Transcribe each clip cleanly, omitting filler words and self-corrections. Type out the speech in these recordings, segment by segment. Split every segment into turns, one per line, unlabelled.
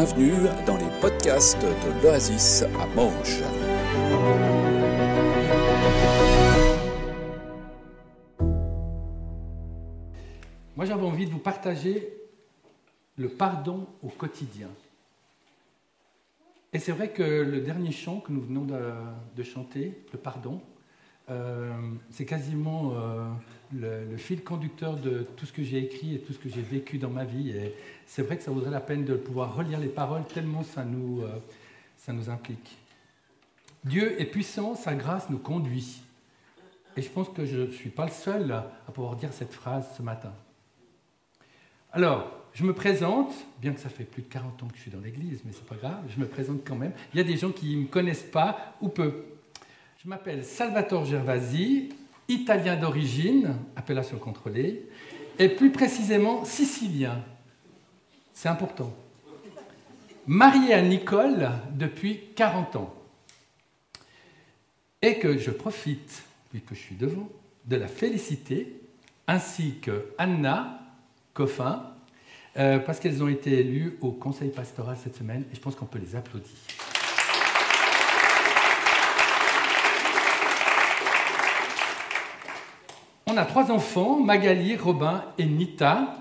bienvenue dans les podcasts de l'Oasis à Morges.
Moi, j'avais envie de vous partager le pardon au quotidien. Et c'est vrai que le dernier chant que nous venons de chanter, le pardon, c'est quasiment le fil conducteur de tout ce que j'ai écrit et tout ce que j'ai vécu dans ma vie. Et c'est vrai que ça vaudrait la peine de pouvoir relire les paroles tellement ça nous implique. Dieu est puissant, sa grâce nous conduit. Et je pense que je ne suis pas le seul à pouvoir dire cette phrase ce matin. Alors, je me présente, bien que ça fait plus de 40 ans que je suis dans l'église, mais c'est pas grave, je me présente quand même. Il y a des gens qui ne me connaissent pas ou peu. Je m'appelle Salvatore Gervasi, italien d'origine, appellation contrôlée, et plus précisément sicilien. C'est important. Marié à Nicole depuis 40 ans. Et que je profite, puisque je suis devant, de la féliciter, ainsi que Anna Coffin, parce qu'elles ont été élues au conseil pastoral cette semaine, et je pense qu'on peut les applaudir. On a 3 enfants, Magali, Robin et Nita.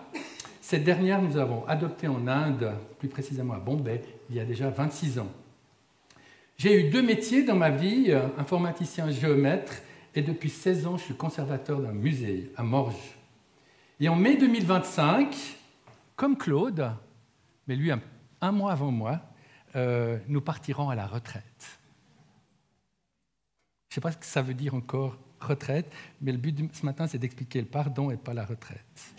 Cette dernière, nous avons adoptée en Inde, plus précisément à Bombay, il y a déjà 26 ans. J'ai eu 2 métiers dans ma vie, informaticien géomètre, et depuis 16 ans, je suis conservateur d'un musée à Morges. Et en mai 2025, comme Claude, mais lui un mois avant moi, nous partirons à la retraite. Je ne sais pas ce que ça veut dire encore, retraite, mais le but de ce matin, c'est d'expliquer le pardon et pas la retraite.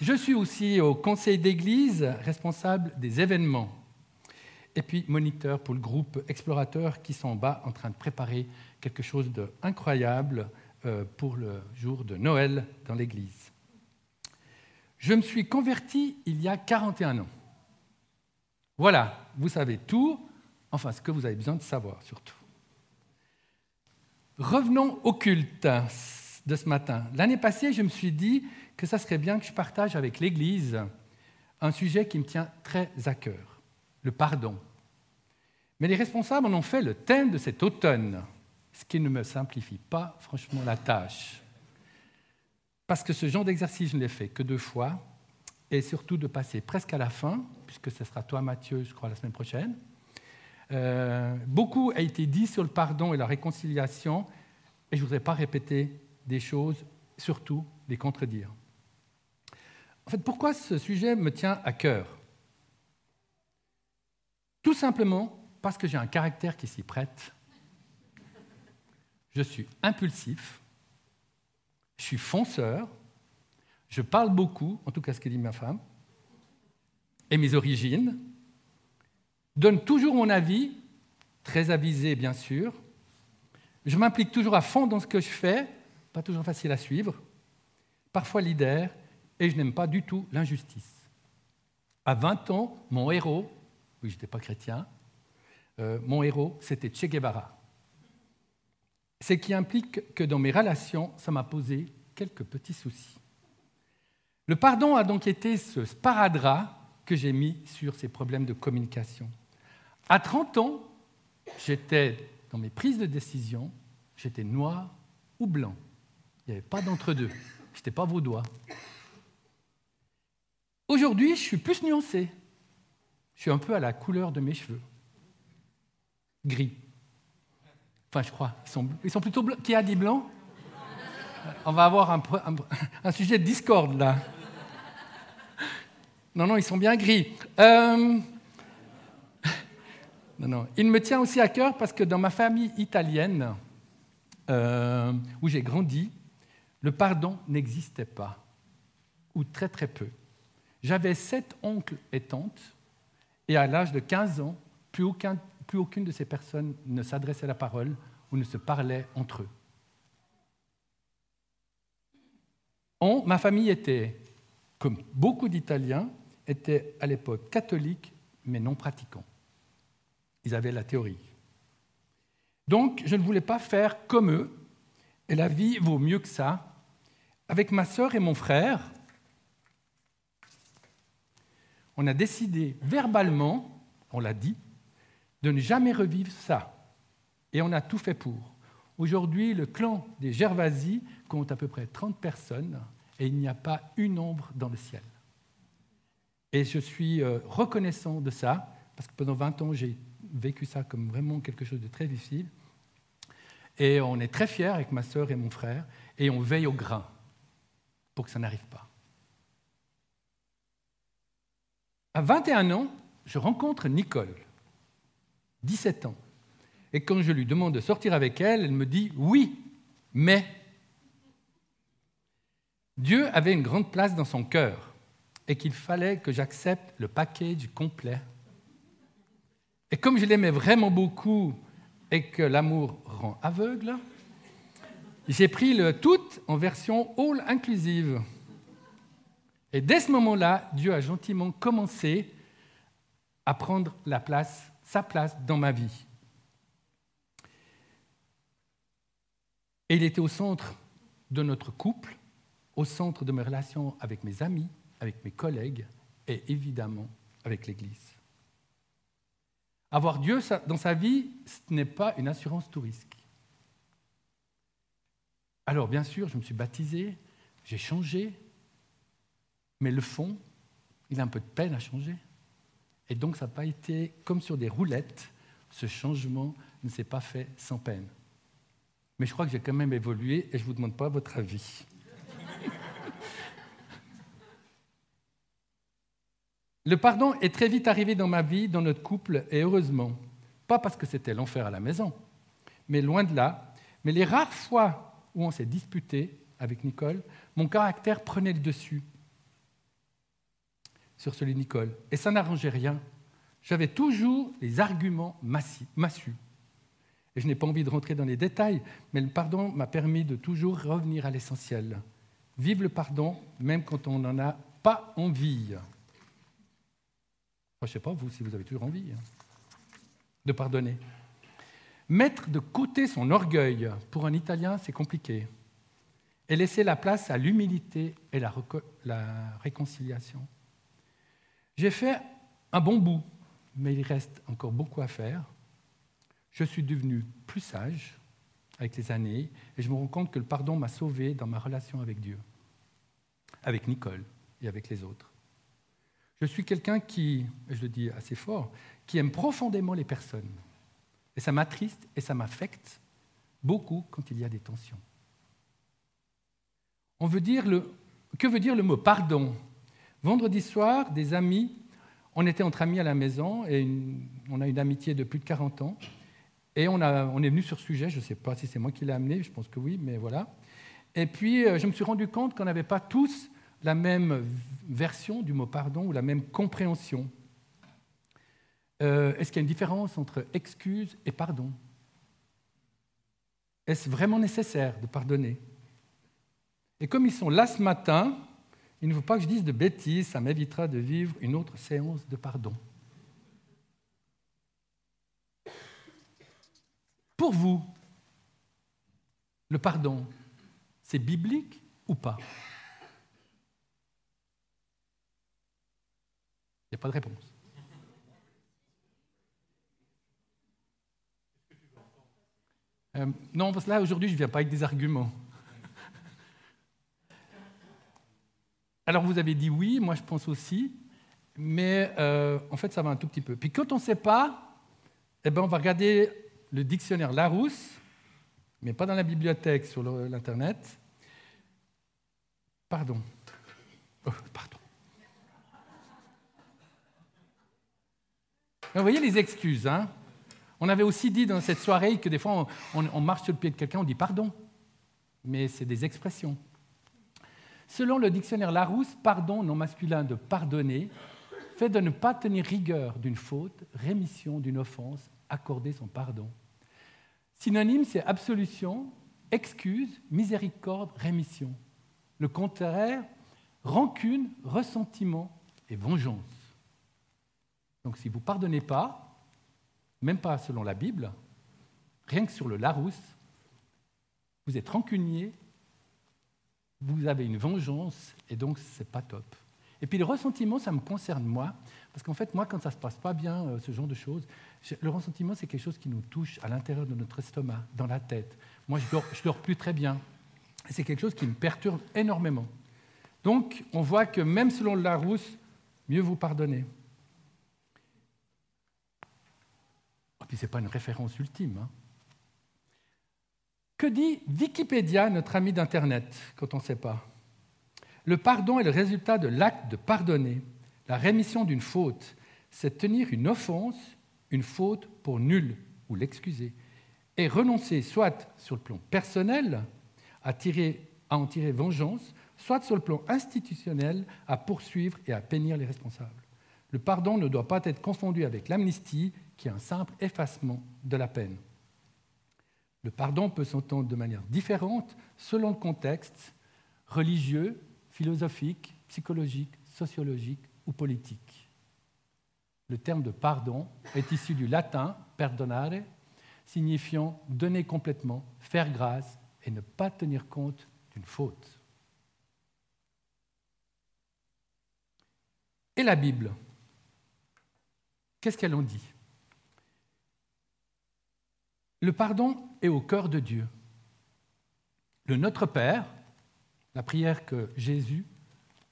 Je suis aussi au conseil d'église, responsable des événements, et puis moniteur pour le groupe Explorateurs qui sont en bas en train de préparer quelque chose d'incroyable pour le jour de Noël dans l'église. Je me suis converti il y a 41 ans. Voilà, vous savez tout, enfin ce que vous avez besoin de savoir surtout. Revenons au culte de ce matin. L'année passée, je me suis dit que ça serait bien que je partage avec l'Église un sujet qui me tient très à cœur, le pardon. Mais les responsables en ont fait le thème de cet automne, ce qui ne me simplifie pas franchement la tâche. Parce que ce genre d'exercice, je ne l'ai fait que 2 fois, et surtout de passer presque à la fin, puisque ce sera toi, Mathieu, je crois, la semaine prochaine. Beaucoup a été dit sur le pardon et la réconciliation, et je ne voudrais pas répéter des choses, surtout les contredire. En fait, pourquoi ce sujet me tient à cœur ? Tout simplement parce que j'ai un caractère qui s'y prête. Je suis impulsif, je suis fonceur, je parle beaucoup, en tout cas ce que dit ma femme, et mes origines, donne toujours mon avis, très avisé bien sûr. Je m'implique toujours à fond dans ce que je fais, pas toujours facile à suivre, parfois leader, et je n'aime pas du tout l'injustice. À 20 ans, mon héros, oui, je n'étais pas chrétien, mon héros, c'était Che Guevara. Ce qui implique que dans mes relations, ça m'a posé quelques petits soucis. Le pardon a donc été ce sparadrap que j'ai mis sur ces problèmes de communication. À 30 ans, j'étais dans mes prises de décision, j'étais noir ou blanc. Il n'y avait pas d'entre-deux. Je n'étais pas vaudois. Aujourd'hui, je suis plus nuancé. Je suis un peu à la couleur de mes cheveux. Gris. Enfin, je crois. Ils sont plutôt blancs. Qui a dit blanc ? On va avoir un sujet de discorde, là. Non, ils sont bien gris. Non. Il me tient aussi à cœur parce que dans ma famille italienne, où j'ai grandi, le pardon n'existait pas, ou très très peu. J'avais 7 oncles et tantes, et à l'âge de 15 ans, plus aucune de ces personnes ne s'adressait la parole ou ne se parlait entre eux. Ma famille était, comme beaucoup d'Italiens, était à l'époque catholique, mais non pratiquant. Ils avaient la théorie. Donc, je ne voulais pas faire comme eux, et la vie vaut mieux que ça. Avec ma sœur et mon frère, on a décidé verbalement, on l'a dit, de ne jamais revivre ça. Et on a tout fait pour. Aujourd'hui, le clan des Gervasi compte à peu près 30 personnes et il n'y a pas une ombre dans le ciel. Et je suis reconnaissant de ça, parce que pendant 20 ans, j'ai vécu ça comme vraiment quelque chose de très difficile. Et on est très fiers avec ma sœur et mon frère, et on veille au grain pour que ça n'arrive pas. À 21 ans, je rencontre Nicole, 17 ans. Et quand je lui demande de sortir avec elle, elle me dit « oui, mais… » Dieu avait une grande place dans son cœur et qu'il fallait que j'accepte le package complet. Et comme je l'aimais vraiment beaucoup et que l'amour rend aveugle, j'ai pris le tout en version all inclusive. Et dès ce moment-là, Dieu a gentiment commencé à prendre sa place dans ma vie. Et il était au centre de notre couple, au centre de mes relations avec mes amis, avec mes collègues et évidemment avec l'Église. Avoir Dieu dans sa vie, ce n'est pas une assurance tout risque. Alors bien sûr, je me suis baptisé, j'ai changé, mais le fond, il a un peu de peine à changer. Et donc ça n'a pas été comme sur des roulettes, ce changement ne s'est pas fait sans peine. Mais je crois que j'ai quand même évolué et je ne vous demande pas votre avis. Le pardon est très vite arrivé dans ma vie, dans notre couple, et heureusement. Pas parce que c'était l'enfer à la maison, mais loin de là. Mais les rares fois où on s'est disputé avec Nicole, mon caractère prenait le dessus sur celui de Nicole. Et ça n'arrangeait rien. J'avais toujours les arguments massus. Et je n'ai pas envie de rentrer dans les détails, mais le pardon m'a permis de toujours revenir à l'essentiel. Vive le pardon, même quand on n'en a pas envie. Je ne sais pas, vous, si vous avez toujours envie de pardonner. Mettre de côté son orgueil, pour un Italien, c'est compliqué. Et laisser la place à l'humilité et la réconciliation. J'ai fait un bon bout, mais il reste encore beaucoup à faire. Je suis devenu plus sage avec les années et je me rends compte que le pardon m'a sauvé dans ma relation avec Dieu, avec Nicole et avec les autres. Je suis quelqu'un qui, je le dis assez fort, qui aime profondément les personnes. Et ça m'attriste et ça m'affecte beaucoup quand il y a des tensions. Que veut dire le mot pardon ? Vendredi soir, des amis, on était entre amis à la maison et on a une amitié de plus de 40 ans. Et on est venu sur ce sujet, je ne sais pas si c'est moi qui l'ai amené, je pense que oui, mais voilà. Et puis, je me suis rendu compte qu'on n'avait pas tous la même version du mot pardon ou la même compréhension. Est-ce qu'il y a une différence entre excuse et pardon ? Est-ce vraiment nécessaire de pardonner ? Et comme ils sont là ce matin, il ne faut pas que je dise de bêtises, ça m'évitera de vivre une autre séance de pardon. Pour vous, le pardon, c'est biblique ou pas ? Il n'y a pas de réponse. Non, parce que là, aujourd'hui, je ne viens pas avec des arguments. Alors, vous avez dit oui, moi je pense aussi, mais en fait, ça va un tout petit peu. Puis quand on ne sait pas, on va regarder le dictionnaire Larousse, mais pas dans la bibliothèque, sur l'Internet. Pardon. Pardon. Vous voyez les excuses, hein ? On avait aussi dit dans cette soirée que des fois, on marche sur le pied de quelqu'un, on dit pardon. Mais c'est des expressions. Selon le dictionnaire Larousse, pardon, non masculin de pardonner, fait de ne pas tenir rigueur d'une faute, rémission d'une offense, accorder son pardon. Synonyme, c'est absolution, excuse, miséricorde, rémission. Le contraire, rancune, ressentiment et vengeance. Donc si vous ne pardonnez pas, même pas selon la Bible, rien que sur le Larousse, vous êtes rancunier, vous avez une vengeance, et donc ce n'est pas top. Et puis le ressentiment, ça me concerne moi, parce qu'en fait, moi, quand ça ne se passe pas bien, ce genre de choses, le ressentiment, c'est quelque chose qui nous touche à l'intérieur de notre estomac, dans la tête. Moi, je dors plus très bien. Et c'est quelque chose qui me perturbe énormément. Donc, on voit que même selon le Larousse, mieux vous pardonner. Et puis, ce n'est pas une référence ultime. Hein. Que dit Wikipédia, notre ami d'Internet, quand on ne sait pas ? Le pardon est le résultat de l'acte de pardonner. La rémission d'une faute, c'est tenir une offense, une faute pour nulle, ou l'excuser, et renoncer soit sur le plan personnel à en tirer vengeance, soit sur le plan institutionnel à poursuivre et à punir les responsables. Le pardon ne doit pas être confondu avec l'amnistie, qui est un simple effacement de la peine. Le pardon peut s'entendre de manière différente selon le contexte religieux, philosophique, psychologique, sociologique ou politique. Le terme de pardon est issu du latin « perdonare », signifiant « donner complètement »,« faire grâce » et ne pas tenir compte d'une faute. Et la Bible, qu'est-ce qu'elle en dit ? Le pardon est au cœur de Dieu. Le Notre Père, la prière que Jésus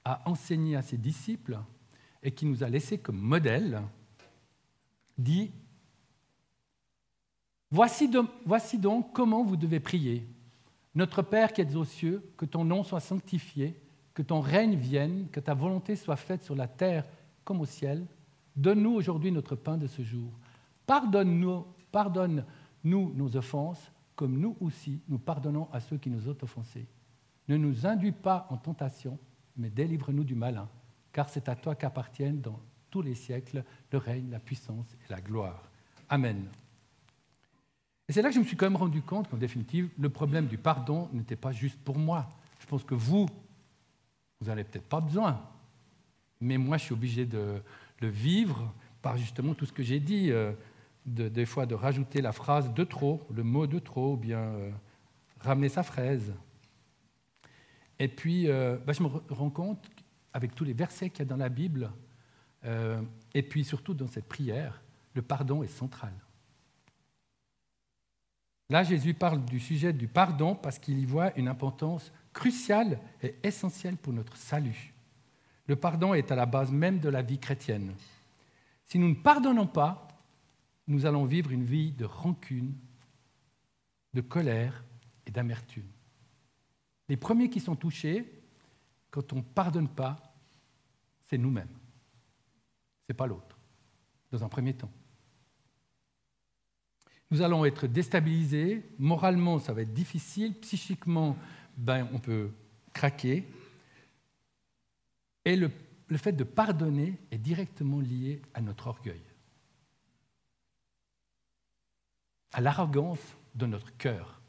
a enseignée à ses disciples et qui nous a laissé comme modèle, dit « Voici donc comment vous devez prier. Notre Père qui êtes aux cieux, que ton nom soit sanctifié, que ton règne vienne, que ta volonté soit faite sur la terre comme au ciel. Donne-nous aujourd'hui notre pain de ce jour. Pardonne-nous nos offenses, comme nous aussi nous pardonnons à ceux qui nous ont offensés. Ne nous induis pas en tentation, mais délivre-nous du malin, car c'est à toi qu'appartiennent dans tous les siècles le règne, la puissance et la gloire. Amen. » Et c'est là que je me suis quand même rendu compte qu'en définitive, le problème du pardon n'était pas juste pour moi. Je pense que vous n'avez peut-être pas besoin, mais moi, je suis obligé de le vivre par justement tout ce que j'ai dit, des fois de rajouter la phrase de trop, le mot de trop, ou bien ramener sa fraise. Et puis, je me rends compte, avec tous les versets qu'il y a dans la Bible, et puis surtout dans cette prière, le pardon est central. Là, Jésus parle du sujet du pardon parce qu'il y voit une importance cruciale et essentielle pour notre salut. Le pardon est à la base même de la vie chrétienne. Si nous ne pardonnons pas, nous allons vivre une vie de rancune, de colère et d'amertume. Les premiers qui sont touchés, quand on ne pardonne pas, c'est nous-mêmes. Ce n'est pas l'autre, dans un premier temps. Nous allons être déstabilisés, moralement ça va être difficile, psychiquement on peut craquer. Et le fait de pardonner est directement lié à notre orgueil, à l'arrogance de notre cœur.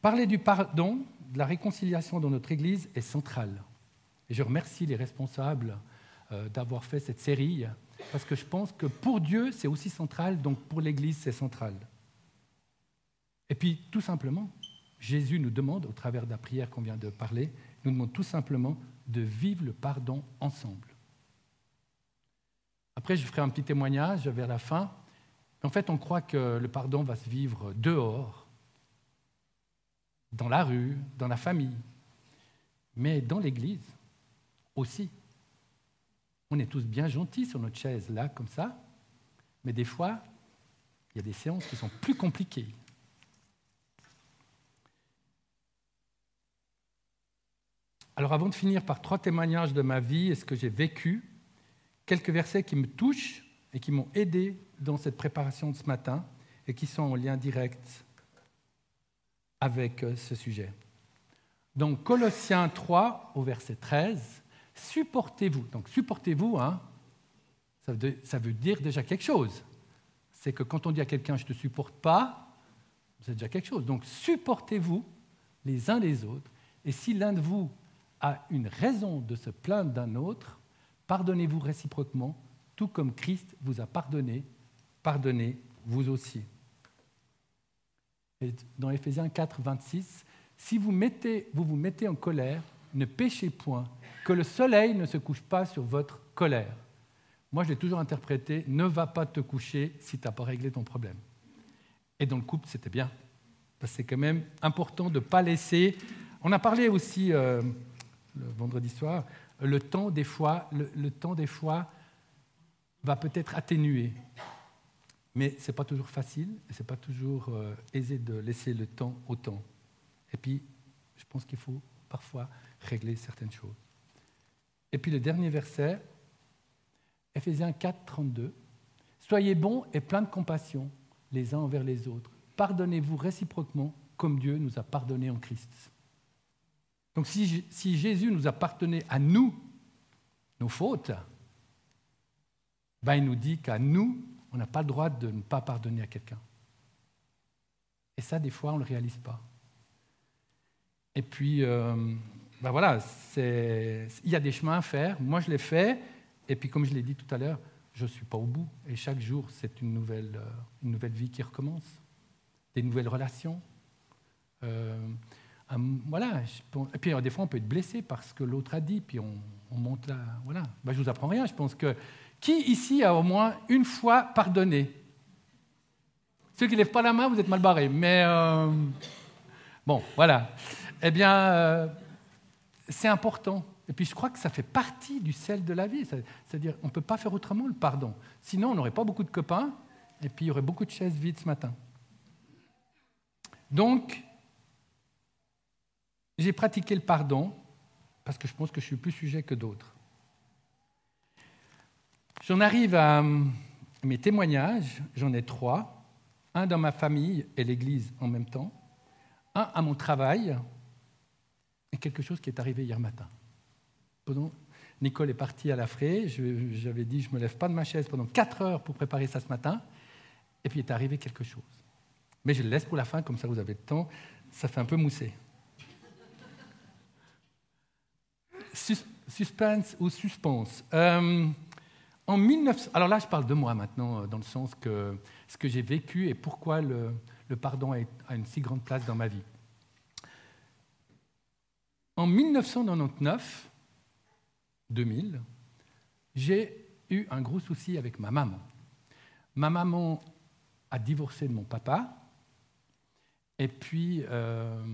Parler du pardon, de la réconciliation dans notre Église est central. Et je remercie les responsables d'avoir fait cette série, parce que je pense que pour Dieu, c'est aussi central, donc pour l'Église, c'est central. Et puis, tout simplement, Jésus nous demande, au travers de la prière qu'on vient de parler, nous demande tout simplement de vivre le pardon ensemble. Après, je ferai un petit témoignage vers la fin. En fait, on croit que le pardon va se vivre dehors, dans la rue, dans la famille, mais dans l'Église aussi. On est tous bien gentils sur notre chaise, là, comme ça, mais des fois, il y a des séances qui sont plus compliquées. Alors, avant de finir par 3 témoignages de ma vie et ce que j'ai vécu, quelques versets qui me touchent et qui m'ont aidé dans cette préparation de ce matin et qui sont en lien direct avec ce sujet. Donc, Colossiens 3, au verset 13, « Supportez-vous ». Donc, supportez-vous, ça veut dire déjà quelque chose. C'est que quand on dit à quelqu'un « je ne te supporte pas », c'est déjà quelque chose. Donc, supportez-vous les uns les autres. Et si l'un de vous a une raison de se plaindre d'un autre, pardonnez-vous réciproquement, tout comme Christ vous a pardonné, pardonnez vous aussi. Et dans Éphésiens 4, 26, si vous vous mettez en colère, ne péchez point, que le soleil ne se couche pas sur votre colère. Moi, je l'ai toujours interprété, ne va pas te coucher si tu n'as pas réglé ton problème. Et dans le couple, c'était bien. Parce que c'est quand même important de ne pas laisser... On a parlé aussi, le vendredi soir, le temps, des fois, va peut-être atténuer. Mais ce n'est pas toujours facile, et ce n'est pas toujours aisé de laisser le temps au temps. Et puis, je pense qu'il faut parfois régler certaines choses. Et puis le dernier verset, Éphésiens 4, 32. « Soyez bons et pleins de compassion les uns envers les autres. Pardonnez-vous réciproquement comme Dieu nous a pardonnés en Christ. » Donc si Jésus nous a pardonné à nous nos fautes, il nous dit qu'à nous, on n'a pas le droit de ne pas pardonner à quelqu'un. Et ça, des fois, on ne le réalise pas. Et puis, voilà, il y a des chemins à faire. Moi, je l'ai fait. Et puis, comme je l'ai dit tout à l'heure, je ne suis pas au bout. Et chaque jour, c'est une nouvelle vie qui recommence. Des nouvelles relations. Voilà. Et puis, des fois, on peut être blessé parce que l'autre a dit. Puis, on monte là. Voilà. Je ne vous apprends rien. Je pense que... Qui ici a au moins une fois pardonné? Ceux qui ne lèvent pas la main, vous êtes mal barrés. Mais bon, voilà. Eh bien, c'est important. Et puis je crois que ça fait partie du sel de la vie. C'est-à-dire, on ne peut pas faire autrement le pardon. Sinon, on n'aurait pas beaucoup de copains, et puis il y aurait beaucoup de chaises vides ce matin. Donc, j'ai pratiqué le pardon, parce que je pense que je suis plus sujet que d'autres. J'en arrive à mes témoignages, j'en ai 3. Un dans ma famille et l'Église en même temps. Un à mon travail, et quelque chose qui est arrivé hier matin. Nicole est partie à la fraie, j'avais dit je ne me lève pas de ma chaise pendant 4 heures pour préparer ça ce matin, et puis il est arrivé quelque chose. Mais je le laisse pour la fin, comme ça vous avez le temps, ça fait un peu mousser. Suspense ou suspense. En 1900, alors là je parle de moi maintenant, dans le sens que ce que j'ai vécu et pourquoi le pardon a une si grande place dans ma vie. En 1999, 2000, j'ai eu un gros souci avec ma maman. Ma maman a divorcé de mon papa. Et puis, alors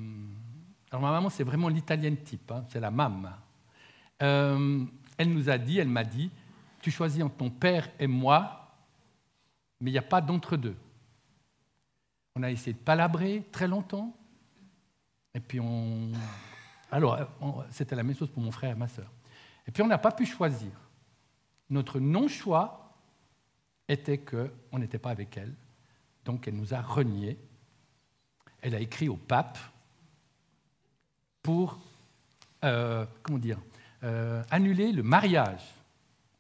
ma maman, c'est vraiment l'italienne type, hein, c'est la mamma. Elle m'a dit, tu choisis entre ton père et moi, mais il n'y a pas d'entre-deux. On a essayé de palabrer très longtemps. Et puis c'était la même chose pour mon frère et ma sœur. Et puis on n'a pas pu choisir. Notre non-choix était qu'on n'était pas avec elle. Donc elle nous a reniés. Elle a écrit au pape pour annuler le mariage.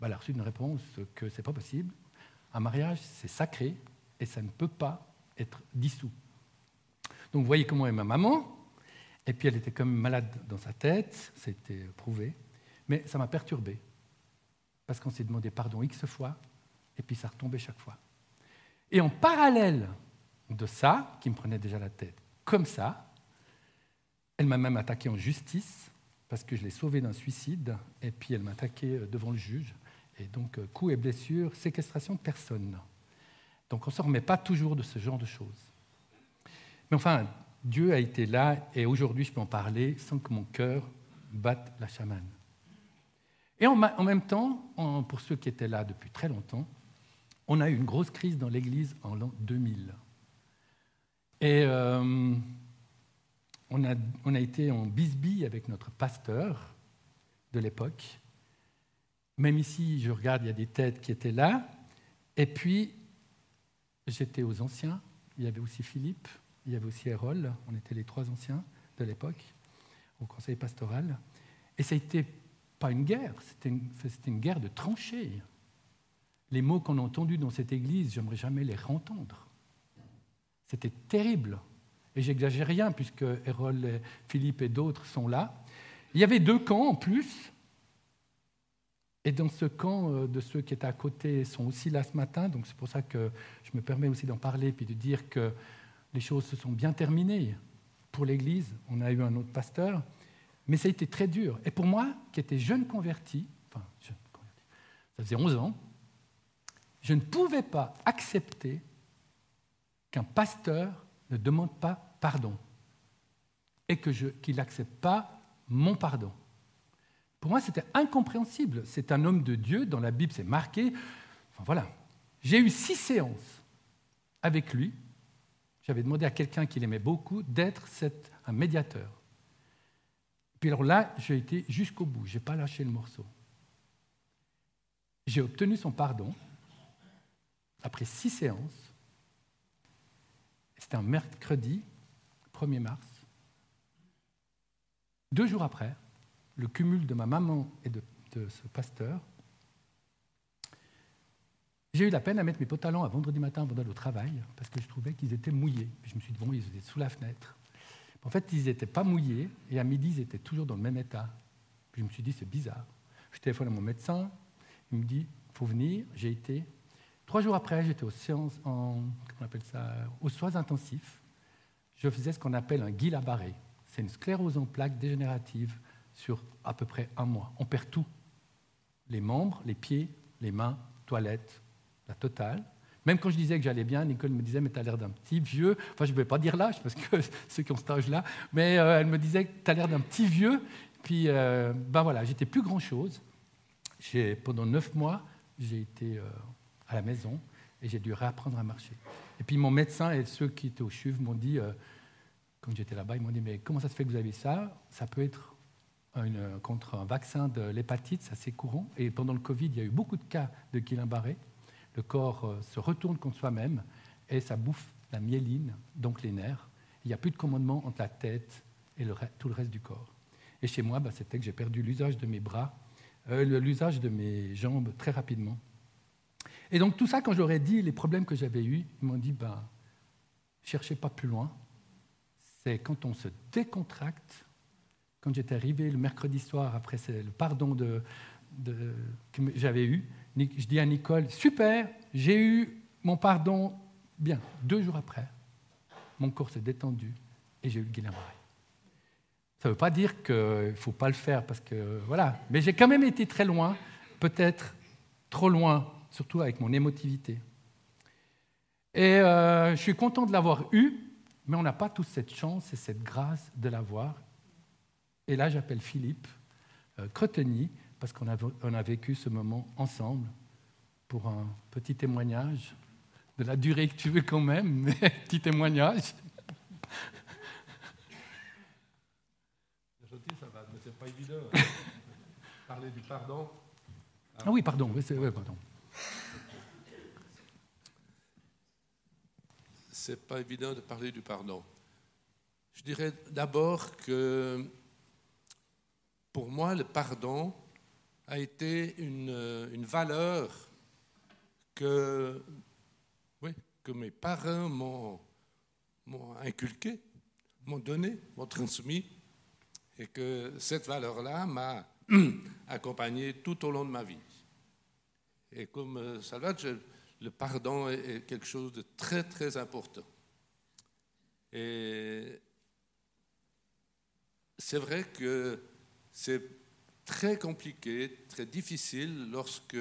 Elle a reçu une réponse que ce n'est pas possible. Un mariage, c'est sacré et ça ne peut pas être dissous. Donc vous voyez comment est ma maman. Et puis elle était quand même malade dans sa tête, c'était prouvé. Mais ça m'a perturbé. Parce qu'on s'est demandé pardon X fois, et puis ça retombait chaque fois. Et en parallèle de ça, qui me prenait déjà la tête comme ça, elle m'a même attaqué en justice, parce que je l'ai sauvée d'un suicide, et puis elle m'a attaqué devant le juge. Et donc, coups et blessures, séquestration de personnes. Donc, on ne se remet pas toujours de ce genre de choses. Mais enfin, Dieu a été là, et aujourd'hui, je peux en parler sans que mon cœur batte la chamane. Et en même temps, pour ceux qui étaient là depuis très longtemps, on a eu une grosse crise dans l'Église en l'an 2000. Et on a été en bisbille avec notre pasteur de l'époque. Même ici, je regarde, il y a des têtes qui étaient là. Et puis, j'étais aux anciens. Il y avait aussi Philippe, il y avait aussi Erol. On était les 3 anciens de l'époque, au conseil pastoral. Et ça n'était pas une guerre, c'était une guerre de tranchées. Les mots qu'on a entendus dans cette église, j'aimerais jamais les réentendre. C'était terrible. Et j'exagère rien, puisque Erol, Philippe et d'autres sont là. Il y avait 2 camps en plus. Et dans ce camp, de ceux qui étaient à côté sont aussi là ce matin, donc c'est pour ça que je me permets aussi d'en parler, puis de dire que les choses se sont bien terminées pour l'Église. On a eu un autre pasteur, Mais ça a été très dur. Et pour moi, qui étais jeune converti, ça faisait 11 ans, je ne pouvais pas accepter qu'un pasteur ne demande pas pardon et qu'il n'accepte pas mon pardon. Pour moi, c'était incompréhensible. C'est un homme de Dieu, dans la Bible, c'est marqué. Enfin, voilà. J'ai eu 6 séances avec lui. J'avais demandé à quelqu'un qu'il aimait beaucoup d'être un médiateur. Puis alors là, j'ai été jusqu'au bout. Je n'ai pas lâché le morceau. J'ai obtenu son pardon après 6 séances. C'était un mercredi, 1er mars. 2 jours après, le cumul de ma maman et de ce pasteur, j'ai eu la peine à mettre mes pantalons à vendredi matin avant d'aller au travail parce que je trouvais qu'ils étaient mouillés. Puis je me suis dit, bon, ils étaient sous la fenêtre. En fait, ils n'étaient pas mouillés et à midi, ils étaient toujours dans le même état. Puis je me suis dit, c'est bizarre. Je téléphone à mon médecin, il me dit, il faut venir. J'ai été. 3 jours après, j'étais aux soins intensifs. Je faisais ce qu'on appelle un Guillain-Barré. C'est une sclérose en plaques dégénérative sur à peu près 1 mois. On perd tout. Les membres, les pieds, les mains, toilettes, la totale. Même quand je disais que j'allais bien, Nicole me disait « mais tu as l'air d'un petit vieux ». Enfin, je ne vais pas dire l'âge, parce que ceux qui ont cet âge-là, mais elle me disait « tu as l'air d'un petit vieux ». Puis, voilà, j'étais plus grand-chose. Pendant 9 mois, j'ai été à la maison et j'ai dû réapprendre à marcher. Et puis, mon médecin et ceux qui étaient au CHUV m'ont dit, quand j'étais là-bas, ils m'ont dit « mais comment ça se fait que vous avez ça ? Ça peut être contre un vaccin de l'hépatite, c'est assez courant. Et pendant le Covid, il y a eu beaucoup de cas de Guillain-Barré. Le corps se retourne contre soi-même et ça bouffe la myéline, donc les nerfs. Il n'y a plus de commandement entre la tête et tout le reste du corps. Et chez moi, c'était que j'ai perdu l'usage de mes bras, l'usage de mes jambes très rapidement. Et donc tout ça, quand j'aurais dit les problèmes que j'avais eus, ils m'ont dit, cherchez pas plus loin. C'est quand on se décontracte. Quand j'étais arrivé le mercredi soir, après le pardon que j'avais eu, je dis à Nicole, super, j'ai eu mon pardon. Bien, 2 jours après, mon corps s'est détendu et j'ai eu le Guillain-Barré. Ça ne veut pas dire qu'il ne faut pas le faire, parce que voilà. Mais j'ai quand même été très loin, peut-être trop loin, surtout avec mon émotivité. Et je suis content de l'avoir eu, mais on n'a pas tous cette chance et cette grâce de l'avoir. Et là, j'appelle Philippe Creteny, parce qu'on a vécu ce moment ensemble, pour un petit témoignage, de la durée que tu veux quand même, mais petit témoignage.
C'est gentil, ça va, mais c'est pas évident. Parler du pardon.
Ah oui, pardon. Pardon.
C'est pas évident de parler du pardon. Je dirais d'abord que pour moi, le pardon a été une valeur que mes parents m'ont inculquée, m'ont donnée, m'ont transmis, et que cette valeur-là m'a accompagné tout au long de ma vie. Et comme Salvatore, le pardon est quelque chose de très, très important. Et c'est vrai que c'est très compliqué, très difficile lorsque,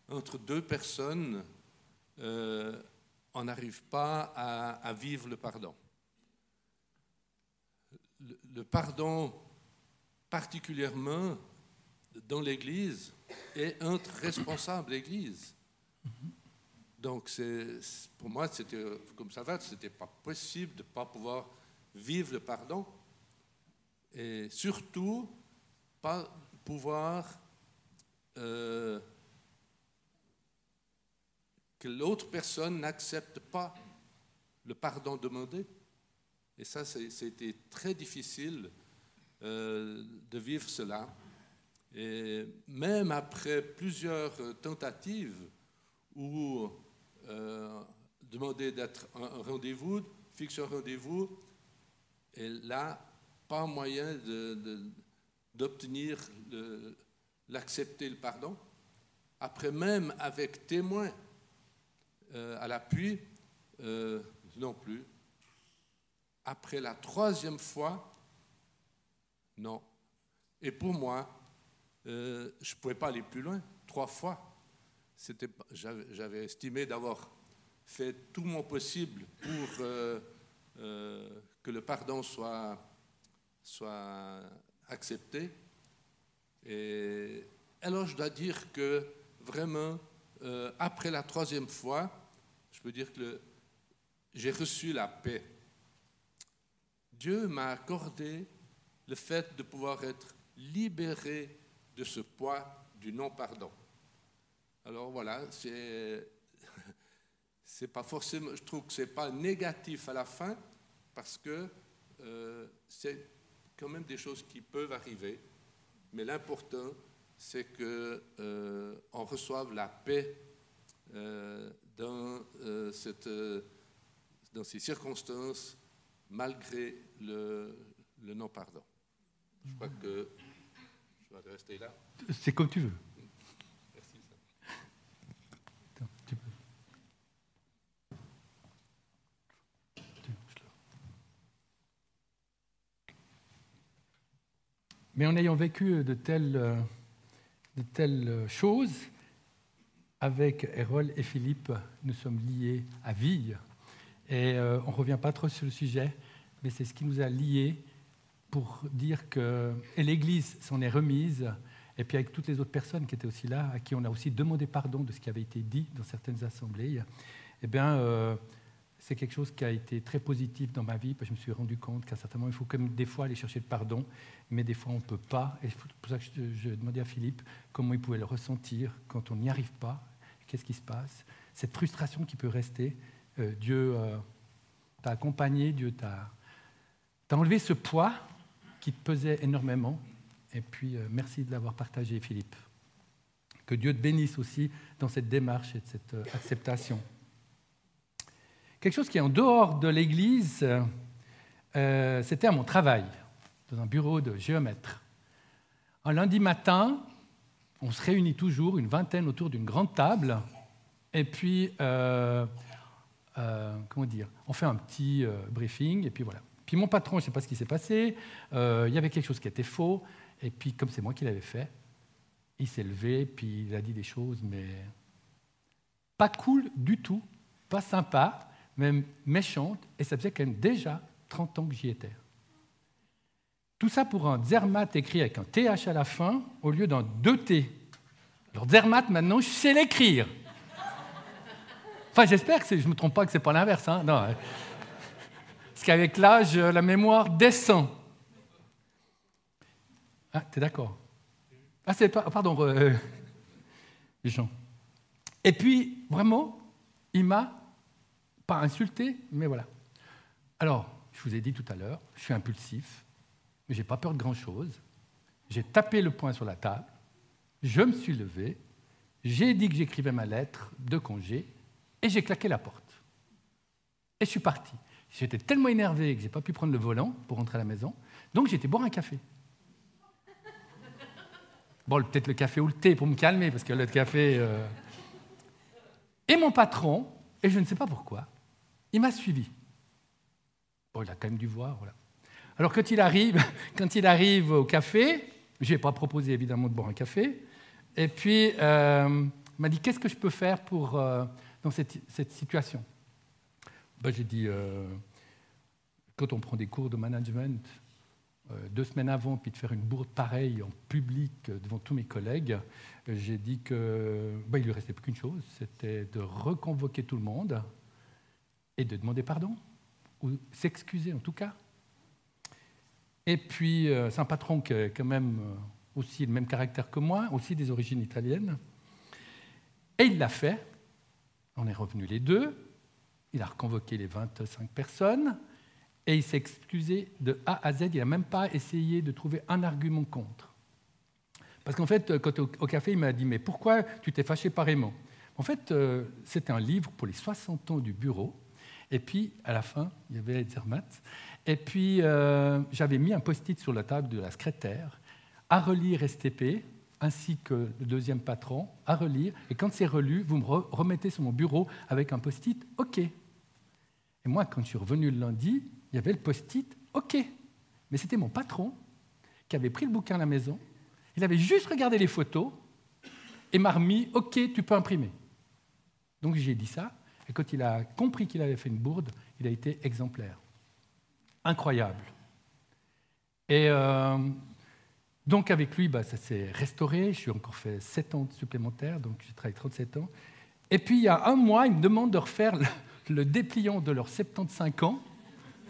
entre 2 personnes, on n'arrive pas à vivre le pardon. Le pardon, particulièrement dans l'Église, est entre responsables d'Église. Donc, pour moi, c'était, comme ça va, ce n'était pas possible de ne pas pouvoir vivre le pardon. Et surtout, pas pouvoir que l'autre personne n'accepte pas le pardon demandé. Et ça, c'était très difficile de vivre cela. Et même après plusieurs tentatives où demander d'être un rendez-vous, fixer un rendez-vous, et là, pas moyen d'obtenir l'accepter le pardon. Après, même avec témoin à l'appui, non plus. Après la 3e fois, Non. Et pour moi, je ne pouvais pas aller plus loin. 3 fois. J'avais estimé d'avoir fait tout mon possible pour que le pardon soit accepté. Et alors je dois dire que vraiment, après la 3e fois, je peux dire que j'ai reçu la paix. Dieu m'a accordé le fait de pouvoir être libéré de ce poids du non-pardon. Alors voilà, c'est pas forcément, je trouve que c'est pas négatif à la fin, parce que c'est quand même des choses qui peuvent arriver, mais l'important, c'est qu'on reçoive la paix dans ces circonstances, malgré le non-pardon. Je crois que je vais rester là.
C'est comme tu veux.
Merci.
Attends, tu peux. Mais en ayant vécu de telles choses, avec Errol et Philippe, nous sommes liés à vie. Et on ne revient pas trop sur le sujet, mais c'est ce qui nous a liés pour dire que... Et l'Église s'en est remise, et puis avec toutes les autres personnes qui étaient aussi là, à qui on a aussi demandé pardon de ce qui avait été dit dans certaines assemblées, eh bien, c'est quelque chose qui a été très positif dans ma vie, parce que je me suis rendu compte qu'à certains moments, il faut quand même des fois aller chercher le pardon, mais des fois, on ne peut pas. Et c'est pour ça que je demandais à Philippe comment il pouvait le ressentir quand on n'y arrive pas. Qu'est-ce qui se passe? Cette frustration qui peut rester. Dieu t'a accompagné, Dieu t'a enlevé ce poids qui te pesait énormément. Et puis, merci de l'avoir partagé, Philippe. Que Dieu te bénisse aussi dans cette démarche et cette acceptation. Quelque chose qui est en dehors de l'Église, c'était à mon travail, dans un bureau de géomètre. Un lundi matin, on se réunit toujours, une vingtaine autour d'une grande table, et puis, on fait un petit briefing, et puis voilà. Puis mon patron, je ne sais pas ce qui s'est passé, il y avait quelque chose qui était faux, et puis comme c'est moi qui l'avais fait, il s'est levé, puis il a dit des choses, mais pas cool du tout, pas sympa, même méchante, et ça faisait quand même déjà 30 ans que j'y étais. Tout ça pour un Zermatt écrit avec un TH à la fin, au lieu d'un 2T. Alors Zermatt, maintenant, je sais l'écrire. Enfin, j'espère que je ne me trompe pas, que ce n'est pas l'inverse. Hein. Non. Parce qu'avec l'âge, la mémoire descend. Ah, t'es d'accord? Ah, c'est pas... Pardon, Jean. Et puis, vraiment, il m'a pas insulté, mais voilà. Alors, je vous ai dit tout à l'heure, je suis impulsif, mais je n'ai pas peur de grand-chose. J'ai tapé le poing sur la table, je me suis levé, j'ai dit que j'écrivais ma lettre de congé, et j'ai claqué la porte. Et je suis parti. J'étais tellement énervé que je n'ai pas pu prendre le volant pour rentrer à la maison, donc j'ai été boire un café. Bon, peut-être le café ou le thé pour me calmer, parce que le café... Et mon patron, et je ne sais pas pourquoi, il m'a suivi. Bon, il a quand même dû voir, voilà. Alors, quand il arrive au café, je ne lui ai pas proposé, évidemment, de boire un café, et puis, il m'a dit, qu'est-ce que je peux faire dans cette situation? Ben, j'ai dit, quand on prend des cours de management, 2 semaines avant, puis de faire une bourde pareille en public devant tous mes collègues, j'ai dit qu'il ne lui restait plus qu'une chose, c'était de reconvoquer tout le monde et de demander pardon, ou s'excuser en tout cas. Et puis, c'est un patron qui a quand même aussi le même caractère que moi, aussi des origines italiennes. Et il l'a fait. On est revenus les deux. Il a reconvoqué les 25 personnes. Et il s'est excusé de A à Z. Il n'a même pas essayé de trouver un argument contre. Parce qu'en fait, quand au café, il m'a dit « Mais pourquoi tu t'es fâché pareillement ?» En fait, c'était un livre pour les 60 ans du bureau. Et puis, à la fin, il y avait Zermatt. Et puis, j'avais mis un post-it sur la table de la secrétaire, à relire STP, ainsi que le deuxième patron, à relire. Et quand c'est relu, vous me remettez sur mon bureau avec un post-it « OK ». Et moi, quand je suis revenu le lundi, il y avait le post-it « OK ». Mais c'était mon patron qui avait pris le bouquin à la maison, il avait juste regardé les photos et m'a remis « Ok, tu peux imprimer ». Donc j'ai dit ça, et quand il a compris qu'il avait fait une bourde, il a été exemplaire. Incroyable. Et donc avec lui, ça s'est restauré, je suis encore fait 7 ans supplémentaires, donc j'ai travaillé 37 ans. Et puis il y a un mois, il me demande de refaire le dépliant de leurs 75 ans.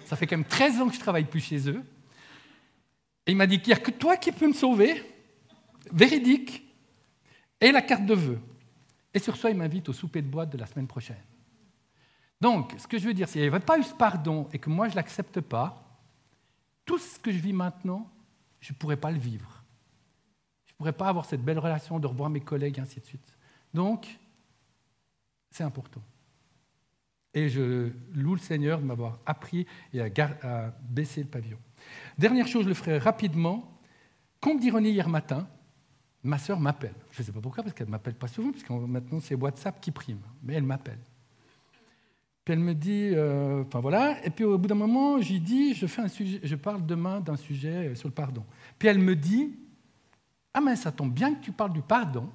Ça fait quand même 13 ans que je ne travaille plus chez eux. Et il m'a dit qu'il n'y a que toi qui peux me sauver, véridique, et la carte de vœux. Et sur ça, il m'invite au souper de boîte de la semaine prochaine. Donc, ce que je veux dire, s'il n'y avait pas eu ce pardon et que moi je ne l'accepte pas, tout ce que je vis maintenant, je ne pourrais pas le vivre. Je ne pourrais pas avoir cette belle relation de revoir mes collègues, et ainsi de suite. Donc, c'est important. Et je loue le Seigneur de m'avoir appris et à baisser le pavillon. Dernière chose, je le ferai rapidement. Compte d'ironie, hier matin, ma sœur m'appelle. Je ne sais pas pourquoi, parce qu'elle ne m'appelle pas souvent, parce que maintenant c'est WhatsApp qui prime, mais elle m'appelle. Puis elle me dit, voilà, et puis au bout d'un moment, j'ai dit, je parle demain d'un sujet sur le pardon. Puis elle me dit, ah mais ça tombe bien que tu parles du pardon,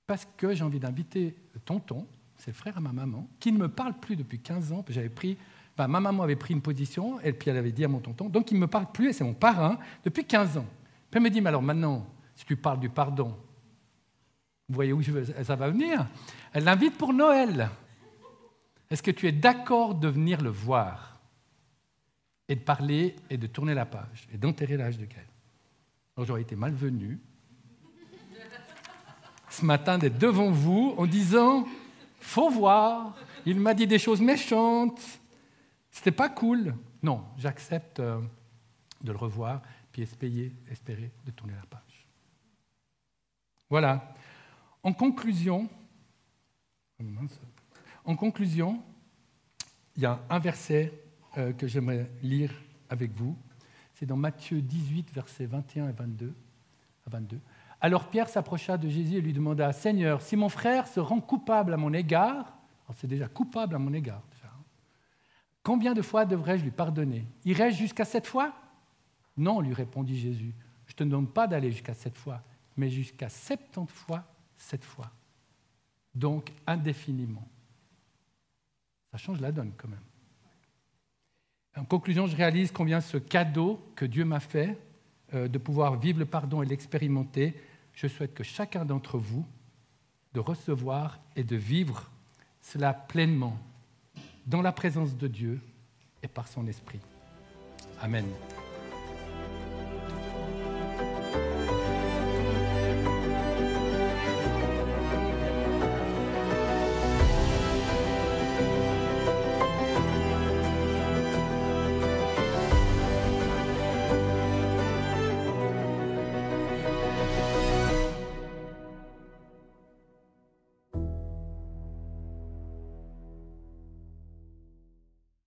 parce que j'ai envie d'inviter le tonton, c'est le frère à ma maman, qui ne me parle plus depuis 15 ans, ma maman avait pris une position, et puis elle avait dit à mon tonton, donc il ne me parle plus, et c'est mon parrain, depuis 15 ans. Puis elle me dit, mais alors maintenant, si tu parles du pardon, vous voyez où ça va venir? Elle l'invite pour Noël. Est-ce que tu es d'accord de venir le voir et de parler et de tourner la page et d'enterrer l'âge de Gaël? Alors j'aurais été malvenu ce matin d'être devant vous en disant « faut voir, il m'a dit des choses méchantes, c'était pas cool ». Non, j'accepte de le revoir puis espérer de tourner la page. Voilà. En conclusion, il y a un verset que j'aimerais lire avec vous. C'est dans Matthieu 18, versets 21 et 22. Alors Pierre s'approcha de Jésus et lui demanda « Seigneur, si mon frère se rend coupable à mon égard, alors c'est déjà coupable à mon égard, déjà, combien de fois devrais-je lui pardonner? Irai-je jusqu'à 7 fois ?» Non, lui répondit Jésus, je ne te demande pas d'aller jusqu'à 7 fois, mais jusqu'à 70 fois 7 fois. Donc indéfiniment. Ça change la donne quand même. En conclusion, je réalise combien ce cadeau que Dieu m'a fait, de pouvoir vivre le pardon et l'expérimenter, je souhaite que chacun d'entre vous, de recevoir et de vivre cela pleinement, dans la présence de Dieu et par son esprit. Amen.